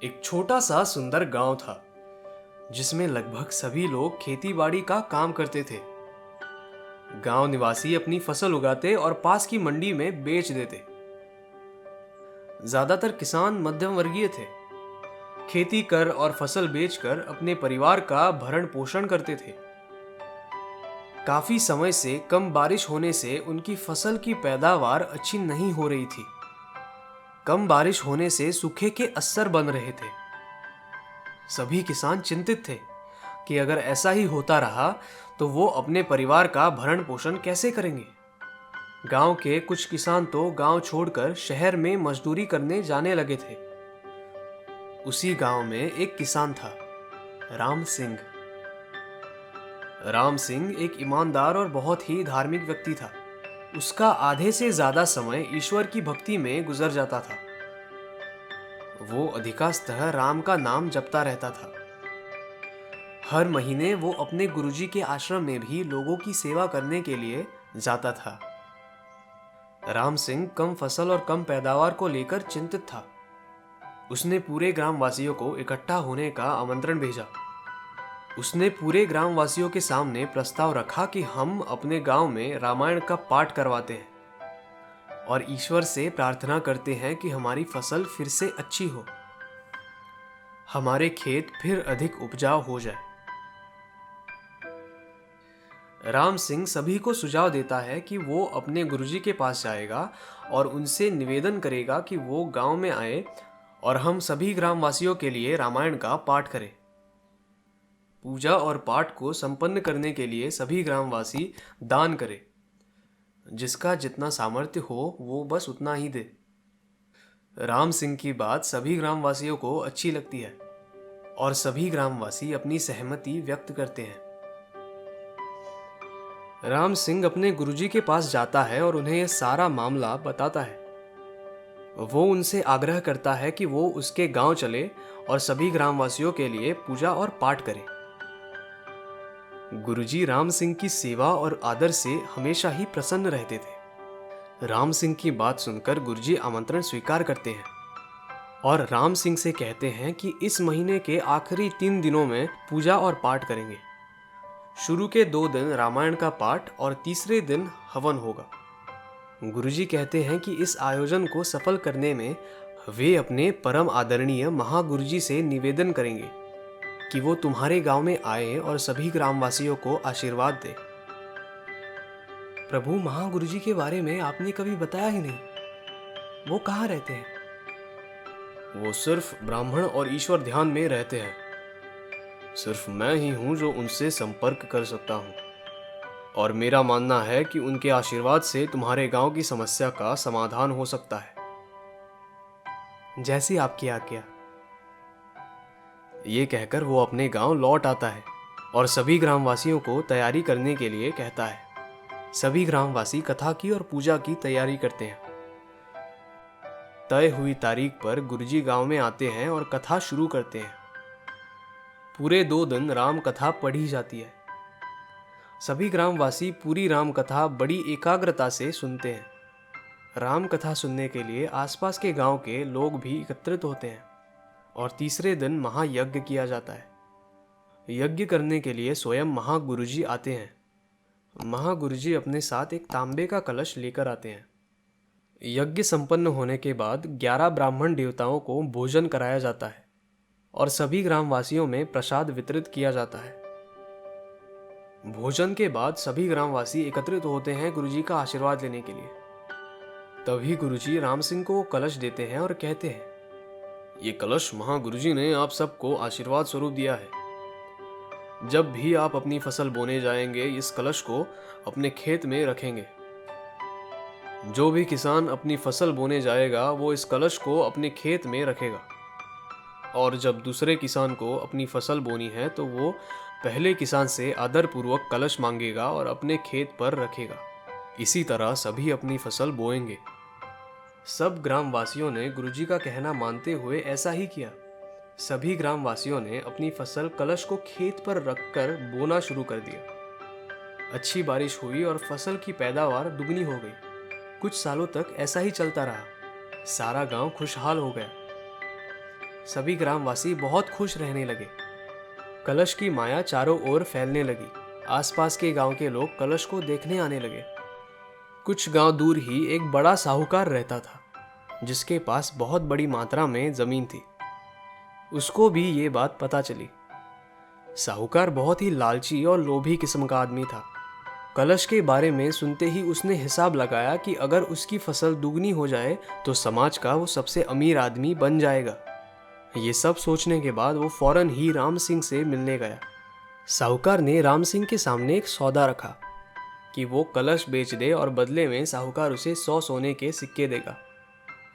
एक छोटा सा सुंदर गांव था जिसमें लगभग सभी लोग खेती बाड़ी का काम करते थे। गांव निवासी अपनी फसल उगाते और पास की मंडी में बेच देते। ज्यादातर किसान मध्यम वर्गीय थे। खेती कर और फसल बेचकर अपने परिवार का भरण पोषण करते थे। काफी समय से कम बारिश होने से उनकी फसल की पैदावार अच्छी नहीं हो रही थी। कम बारिश होने से सूखे के असर बन रहे थे। सभी किसान चिंतित थे कि अगर ऐसा ही होता रहा तो वो अपने परिवार का भरण पोषण कैसे करेंगे। गांव के कुछ किसान तो गांव छोड़कर शहर में मजदूरी करने जाने लगे थे। उसी गांव में एक किसान था, राम सिंह। राम सिंह एक ईमानदार और बहुत ही धार्मिक व्यक्ति था। उसका आधे से ज्यादा समय ईश्वर की भक्ति में गुजर जाता था। वो अधिकांशतः राम का नाम जपता रहता था। हर महीने वो अपने गुरुजी के आश्रम में भी लोगों की सेवा करने के लिए जाता था। राम सिंह कम फसल और कम पैदावार को लेकर चिंतित था। उसने पूरे ग्रामवासियों को इकट्ठा होने का आमंत्रण भेजा। उसने पूरे ग्रामवासियों के सामने प्रस्ताव रखा कि हम अपने गांव में रामायण का पाठ करवाते हैं और ईश्वर से प्रार्थना करते हैं कि हमारी फसल फिर से अच्छी हो, हमारे खेत फिर अधिक उपजाऊ हो जाए। राम सिंह सभी को सुझाव देता है कि वो अपने गुरुजी के पास जाएगा और उनसे निवेदन करेगा कि वो गांव में आए और हम सभी ग्रामवासियों के लिए रामायण का पाठ करें। पूजा और पाठ को संपन्न करने के लिए सभी ग्रामवासी दान करें। जिसका जितना सामर्थ्य हो वो बस उतना ही दे। राम सिंह की बात सभी ग्रामवासियों को अच्छी लगती है और सभी ग्रामवासी अपनी सहमति व्यक्त करते हैं। राम सिंह अपने गुरुजी के पास जाता है और उन्हें यह सारा मामला बताता है। वो उनसे आग्रह करता है कि वो उसके गांव चले और सभी ग्रामवासियों के लिए पूजा और पाठ करें। गुरुजी राम सिंह की सेवा और आदर से हमेशा ही प्रसन्न रहते थे। राम सिंह की बात सुनकर गुरुजी आमंत्रण स्वीकार करते हैं और राम सिंह से कहते हैं कि इस महीने के आखिरी 3 दिनों में पूजा और पाठ करेंगे। शुरू के 2 दिन रामायण का पाठ और तीसरे दिन हवन होगा। गुरुजी कहते हैं कि इस आयोजन को सफल करने में वे अपने परम आदरणीय महागुरुजी से निवेदन करेंगे कि वो तुम्हारे गांव में आए और सभी ग्रामवासियों को आशीर्वाद दे। प्रभु, महागुरुजी के बारे में आपने कभी बताया ही नहीं। वो कहाँ रहते हैं? वो सिर्फ ब्राह्मण और ईश्वर ध्यान में रहते हैं। सिर्फ मैं ही हूं जो उनसे संपर्क कर सकता हूं और मेरा मानना है कि उनके आशीर्वाद से तुम्हारे गांव की समस्या का समाधान हो सकता है। जैसी आपकी आज्ञा। ये कहकर वो अपने गांव लौट आता है और सभी ग्रामवासियों को तैयारी करने के लिए कहता है। सभी ग्रामवासी कथा की और पूजा की तैयारी करते हैं। तय हुई तारीख पर गुरुजी गांव में आते हैं और कथा शुरू करते हैं। पूरे 2 दिन राम कथा पढ़ी जाती है। सभी ग्रामवासी पूरी राम कथा बड़ी एकाग्रता से सुनते हैं। राम कथा सुनने के लिए आसपास के गांव के लोग भी एकत्रित होते हैं और तीसरे दिन महायज्ञ किया जाता है। यज्ञ करने के लिए स्वयं महागुरुजी आते हैं। महागुरुजी अपने साथ एक तांबे का कलश लेकर आते हैं। यज्ञ संपन्न होने के बाद 11 ब्राह्मण देवताओं को भोजन कराया जाता है और सभी ग्रामवासियों में प्रसाद वितरित किया जाता है। भोजन के बाद सभी ग्रामवासी एकत्रित होते हैं गुरुजी का आशीर्वाद लेने के लिए। तभी गुरुजी राम सिंह को कलश देते हैं और कहते हैं, ये कलश महागुरुजी ने आप सबको आशीर्वाद स्वरूप दिया है। जब भी आप अपनी फसल बोने जाएंगे इस कलश को अपने खेत में रखेंगे। जो भी किसान अपनी फसल बोने जाएगा वो इस कलश को अपने खेत में रखेगा और जब दूसरे किसान को अपनी फसल बोनी है तो वो पहले किसान से आदरपूर्वक कलश मांगेगा और अपने खेत पर रखेगा। इसी तरह सभी अपनी फसल बोएंगे। सब ग्रामवासियों ने गुरुजी का कहना मानते हुए ऐसा ही किया। सभी ग्रामवासियों ने अपनी फसल कलश को खेत पर रखकर बोना शुरू कर दिया। अच्छी बारिश हुई और फसल की पैदावार दुगनी हो गई। कुछ सालों तक ऐसा ही चलता रहा। सारा गांव खुशहाल हो गया। सभी ग्रामवासी बहुत खुश रहने लगे। कलश की माया चारों ओर फैलने लगी। आसपास के गांव के लोग कलश को देखने आने लगे। कुछ गांव दूर ही एक बड़ा साहूकार रहता था, जिसके पास बहुत बड़ी मात्रा में जमीन थी। उसको भी ये बात पता चली। साहूकार बहुत ही लालची और लोभी किस्म का आदमी था। कलश के बारे में सुनते ही उसने हिसाब लगाया कि अगर उसकी फसल दुगनी हो जाए तो समाज का वो सबसे अमीर आदमी बन जाएगा। ये सब सोचने के बाद वो फौरन ही राम सिंह से मिलने गया। साहूकार ने राम सिंह के सामने एक सौदा रखा कि वो कलश बेच दे और बदले में साहूकार उसे 100 सोने के सिक्के देगा।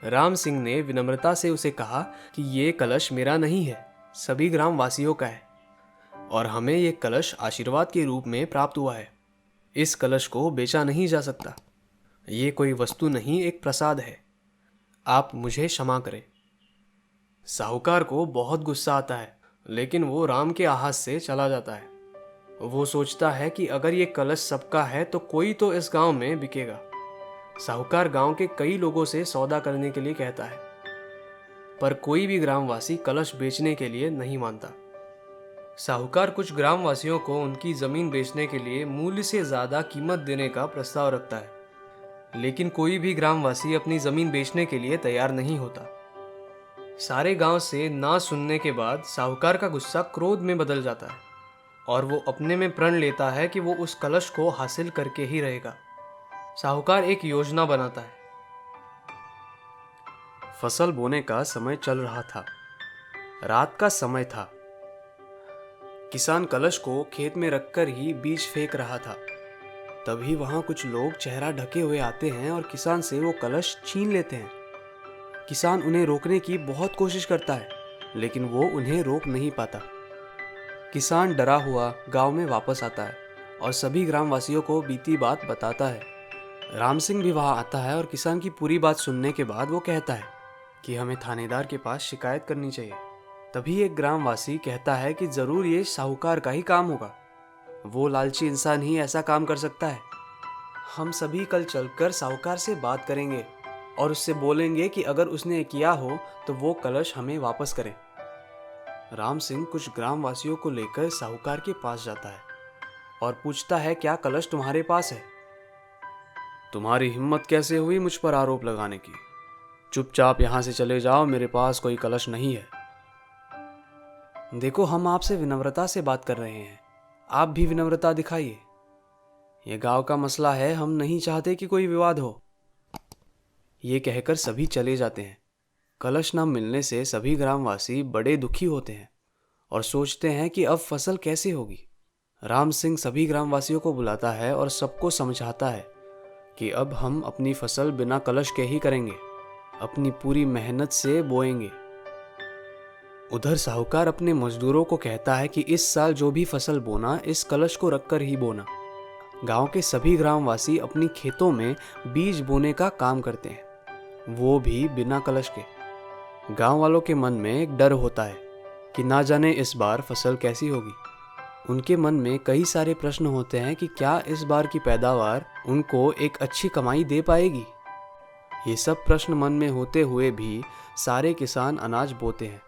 राम सिंह ने विनम्रता से उसे कहा कि ये कलश मेरा नहीं है, सभी ग्रामवासियों का है और हमें ये कलश आशीर्वाद के रूप में प्राप्त हुआ है। इस कलश को बेचा नहीं जा सकता। ये कोई वस्तु नहीं, एक प्रसाद है। आप मुझे क्षमा करें। साहूकार को बहुत गुस्सा आता है, लेकिन वो राम के आहाज से चला जाता है। वो सोचता है कि अगर ये कलश सबका है तो कोई तो इस गांव में बिकेगा। साहूकार गांव के कई लोगों से सौदा करने के लिए कहता है, पर कोई भी ग्रामवासी कलश बेचने के लिए नहीं मानता। साहूकार कुछ ग्रामवासियों को उनकी जमीन बेचने के लिए मूल्य से ज्यादा कीमत देने का प्रस्ताव रखता है, लेकिन कोई भी ग्रामवासी अपनी जमीन बेचने के लिए तैयार नहीं होता। सारे गांव से ना सुनने के बाद साहूकार का गुस्सा क्रोध में बदल जाता है और वो अपने में प्रण लेता है कि वो उस कलश को हासिल करके ही रहेगा। साहूकार एक योजना बनाता है। फसल बोने का समय चल रहा था। रात का समय था। किसान कलश को खेत में रखकर ही बीज फेंक रहा था। तभी वहां कुछ लोग चेहरा ढके हुए आते हैं और किसान से वो कलश छीन लेते हैं। किसान उन्हें रोकने की बहुत कोशिश करता है, लेकिन वो उन्हें रोक नहीं पाता। किसान डरा हुआ गांव में वापस आता है और सभी ग्रामवासियों को बीती बात बताता है। राम सिंह भी वहां आता है और किसान की पूरी बात सुनने के बाद वो कहता है कि हमें थानेदार के पास शिकायत करनी चाहिए। तभी एक ग्रामवासी कहता है कि जरूर ये साहूकार का ही काम होगा, वो लालची इंसान ही ऐसा काम कर सकता है। हम सभी कल चलकर साहूकार से बात करेंगे और उससे बोलेंगे कि अगर उसने किया हो तो वो कलश हमें वापस करे। राम सिंह कुछ ग्रामवासियों को लेकर साहूकार के पास जाता है और पूछता है, क्या कलश तुम्हारे पास है? तुम्हारी हिम्मत कैसे हुई मुझ पर आरोप लगाने की? चुपचाप यहां से चले जाओ, मेरे पास कोई कलश नहीं है। देखो, हम आपसे विनम्रता से बात कर रहे हैं, आप भी विनम्रता दिखाइए। यह गांव का मसला है, हम नहीं चाहते कि कोई विवाद हो। ये कहकर सभी चले जाते हैं। कलश न मिलने से सभी ग्रामवासी बड़े दुखी होते हैं और सोचते हैं कि अब फसल कैसे होगी। राम सिंह सभी ग्रामवासियों को बुलाता है और सबको समझाता है कि अब हम अपनी फसल बिना कलश के ही करेंगे, अपनी पूरी मेहनत से बोएंगे। उधर साहूकार अपने मजदूरों को कहता है कि इस साल जो भी फसल बोना, इस कलश को रखकर ही बोना। गांव के सभी ग्रामवासी अपनी खेतों में बीज बोने का काम करते हैं, वो भी बिना कलश के। गांव वालों के मन में एक डर होता है कि ना जाने इस बार फसल कैसी होगी। उनके मन में कई सारे प्रश्न होते हैं कि क्या इस बार की पैदावार उनको एक अच्छी कमाई दे पाएगी। ये सब प्रश्न मन में होते हुए भी सारे किसान अनाज बोते हैं।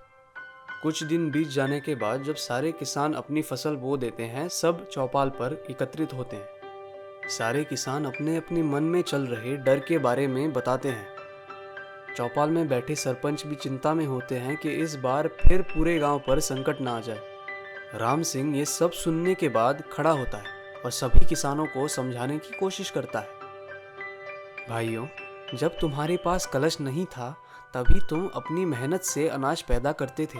कुछ दिन बीत जाने के बाद जब सारे किसान अपनी फसल बो देते हैं, सब चौपाल पर एकत्रित होते हैं। सारे किसान अपने अपने मन में चल रहे डर के बारे में बताते हैं। चौपाल में बैठे सरपंच भी चिंता में होते हैं कि इस बार फिर पूरे गांव पर संकट ना आ जाए। राम सिंह ये सब सुनने के बाद खड़ा होता है और सभी किसानों को समझाने की कोशिश करता है। भाइयों, जब तुम्हारे पास कलश नहीं था तभी तुम अपनी मेहनत से अनाज पैदा करते थे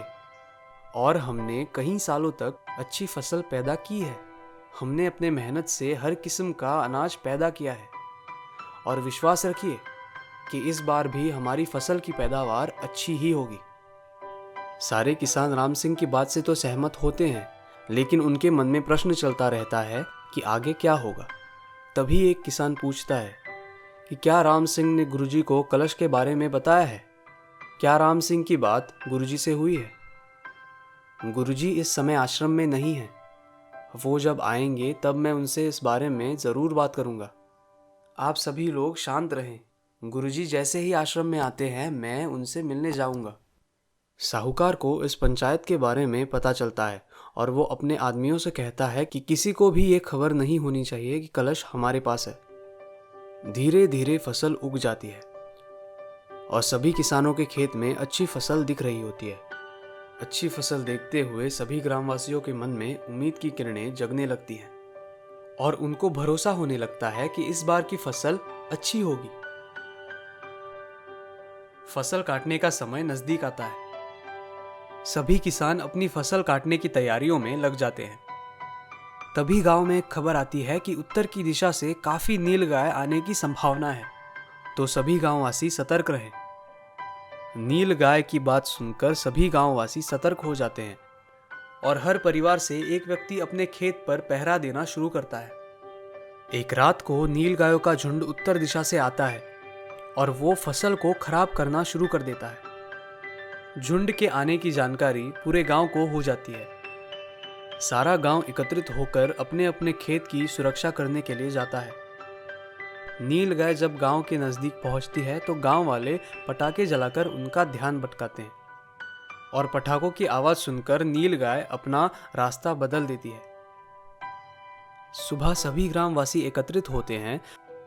और हमने कई सालों तक अच्छी फसल पैदा की है। हमने अपने मेहनत से हर किस्म का अनाज पैदा किया है और विश्वास रखिए कि इस बार भी हमारी फसल की पैदावार अच्छी ही होगी। सारे किसान राम सिंह की बात से तो सहमत होते हैं, लेकिन उनके मन में प्रश्न चलता रहता है कि आगे क्या होगा। तभी एक किसान पूछता है कि क्या राम सिंह ने गुरुजी को कलश के बारे में बताया है? क्या राम सिंह की बात गुरुजी से हुई है? गुरुजी इस समय आश्रम में नहीं है, वो जब आएंगे तब मैं उनसे इस बारे में ज़रूर बात करूँगा। आप सभी लोग शांत रहें, गुरुजी जैसे ही आश्रम में आते हैं मैं उनसे मिलने जाऊँगा। साहूकार को इस पंचायत के बारे में पता चलता है और वो अपने आदमियों से कहता है कि किसी को भी ये खबर नहीं होनी चाहिए कि कलश हमारे पास है। धीरे धीरे फसल उग जाती है और सभी किसानों के खेत में अच्छी फसल दिख रही होती है। अच्छी फसल देखते हुए सभी ग्रामवासियों के मन में उम्मीद की किरणें जगने लगती हैं और उनको भरोसा होने लगता है कि इस बार की फसल अच्छी होगी। फसल काटने का समय नजदीक आता है। सभी किसान अपनी फसल काटने की तैयारियों में लग जाते हैं। तभी गांव में एक खबर आती है कि उत्तर की दिशा से काफी नीलगाय आने की संभावना है, तो सभी गांववासी सतर्क रहे। नीलगाय की बात सुनकर सभी गांववासी सतर्क हो जाते हैं और हर परिवार से एक व्यक्ति अपने खेत पर पहरा देना शुरू करता है। एक रात को नीलगायों का झुंड उत्तर दिशा से आता है और वो फसल को खराब करना शुरू कर देता है। झुंड के आने की जानकारी पूरे गांव को हो जाती है। सारा गांव एकत्रित होकर अपने अपने खेत की सुरक्षा करने के लिए जाता है। नीलगाय जब गांव के नजदीक पहुंचती है तो गांव वाले पटाखे जलाकर उनका ध्यान भटकाते हैं और पटाखों की आवाज सुनकर नीलगाय अपना रास्ता बदल देती है। सुबह सभी ग्रामवासी एकत्रित होते हैं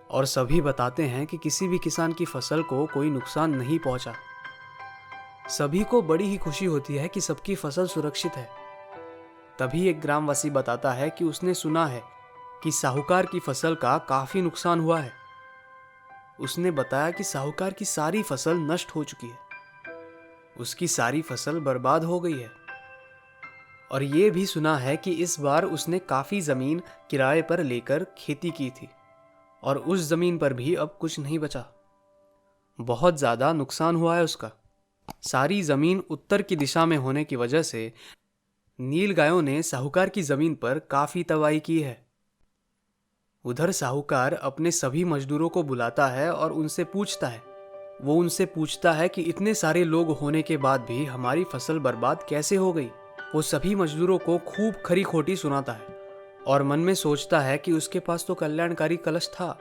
और सभी बताते हैं कि किसी भी किसान की फसल को कोई नुकसान नहीं पहुंचा। सभी को बड़ी ही खुशी होती है कि सबकी फसल सुरक्षित है। तभी एक ग्रामवासी बताता है कि उसने सुना है कि साहूकार की फसल का काफी नुकसान हुआ है। उसने बताया कि साहूकार की सारी फसल नष्ट हो चुकी है, उसकी सारी फसल बर्बाद हो गई है और ये भी सुना है कि इस बार उसने काफी जमीन किराए पर लेकर खेती की थी और उस जमीन पर भी अब कुछ नहीं बचा। बहुत ज्यादा नुकसान हुआ है उसका। सारी जमीन उत्तर की दिशा में होने की वजह से नीलगायों ने साहूकार की जमीन पर काफी तबाही की है। उधर साहूकार अपने सभी मजदूरों को बुलाता है और उनसे पूछता है कि इतने सारे लोग होने के बाद भी हमारी फसल बर्बाद कैसे हो गई। वो सभी मजदूरों को खूब खरी खोटी सुनाता है और मन में सोचता है कि उसके पास तो कल्याणकारी कलश था,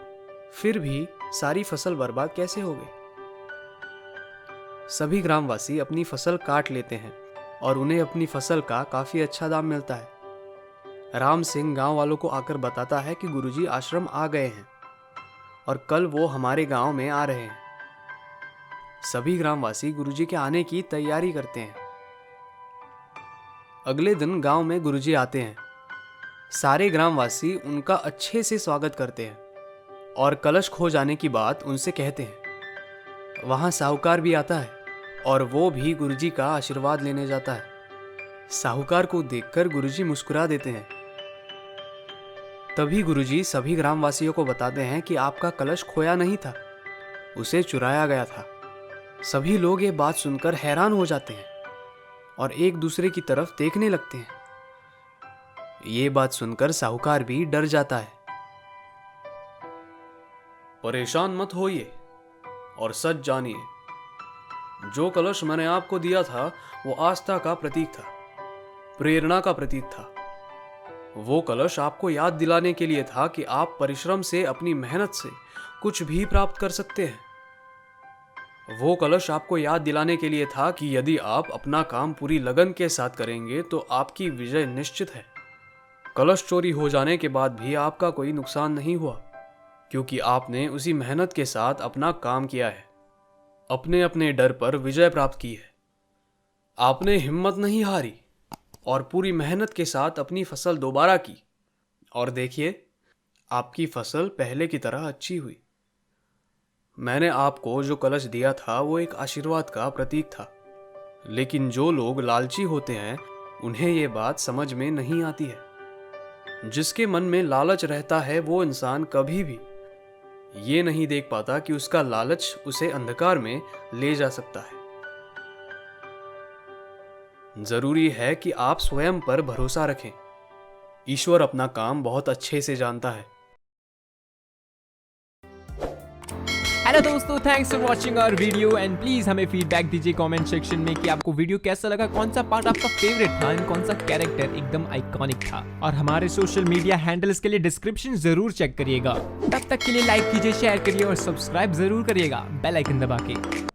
फिर भी सारी फसल बर्बाद कैसे हो गई। सभी ग्रामवासी अपनी फसल काट लेते हैं और उन्हें अपनी फसल का काफी अच्छा दाम मिलता है। राम सिंह गांव वालों को आकर बताता है कि गुरुजी आश्रम आ गए हैं और कल वो हमारे गांव में आ रहे हैं। सभी ग्रामवासी गुरुजी के आने की तैयारी करते हैं। अगले दिन गांव में गुरुजी आते हैं। सारे ग्रामवासी उनका अच्छे से स्वागत करते हैं और कलश खो जाने की बात उनसे कहते हैं। वहां साहूकार भी आता है और वो भी गुरुजी का आशीर्वाद लेने जाता है। साहूकार को देखकर गुरुजी मुस्कुरा देते हैं। तभी गुरुजी सभी ग्रामवासियों को बताते हैं कि आपका कलश खोया नहीं था, उसे चुराया गया था। सभी लोग ये बात सुनकर हैरान हो जाते हैं और एक दूसरे की तरफ देखने लगते हैं। ये बात सुनकर साहूकार भी डर जाता है। परेशान मत होइए और सच जानिए, जो कलश मैंने आपको दिया था वो आस्था का प्रतीक था, प्रेरणा का प्रतीक था। वो कलश आपको याद दिलाने के लिए था कि आप परिश्रम से, अपनी मेहनत से कुछ भी प्राप्त कर सकते हैं। वो कलश आपको याद दिलाने के लिए था कि यदि आप अपना काम पूरी लगन के साथ करेंगे तो आपकी विजय निश्चित है। कलश चोरी हो जाने के बाद भी आपका कोई नुकसान नहीं हुआ, क्योंकि आपने उसी मेहनत के साथ अपना काम किया है, अपने अपने डर पर विजय प्राप्त की है। आपने हिम्मत नहीं हारी और पूरी मेहनत के साथ अपनी फसल दोबारा की, और देखिए आपकी फसल पहले की तरह अच्छी हुई। मैंने आपको जो कलश दिया था वो एक आशीर्वाद का प्रतीक था, लेकिन जो लोग लालची होते हैं उन्हें ये बात समझ में नहीं आती है। जिसके मन में लालच रहता है वो इंसान कभी भी ये नहीं देख पाता कि उसका लालच उसे अंधकार में ले जा सकता है। जरूरी है कि आप स्वयं पर भरोसा रखें। ईश्वर अपना काम बहुत अच्छे से जानता है। हेलो दोस्तों, thanks for watching our video and please हमें फीडबैक दीजिए कमेंट सेक्शन में कि आपको वीडियो कैसा लगा, कौन सा पार्ट आपका फेवरेट था एंड कौन सा कैरेक्टर एकदम आइकॉनिक था। और हमारे सोशल मीडिया हैंडल्स के लिए डिस्क्रिप्शन जरूर चेक करिएगा। तब तक के लिए लाइक कीजिए, शेयर करिए और सब्सक्राइब जरूर करिएगा बेल आइकन दबा के।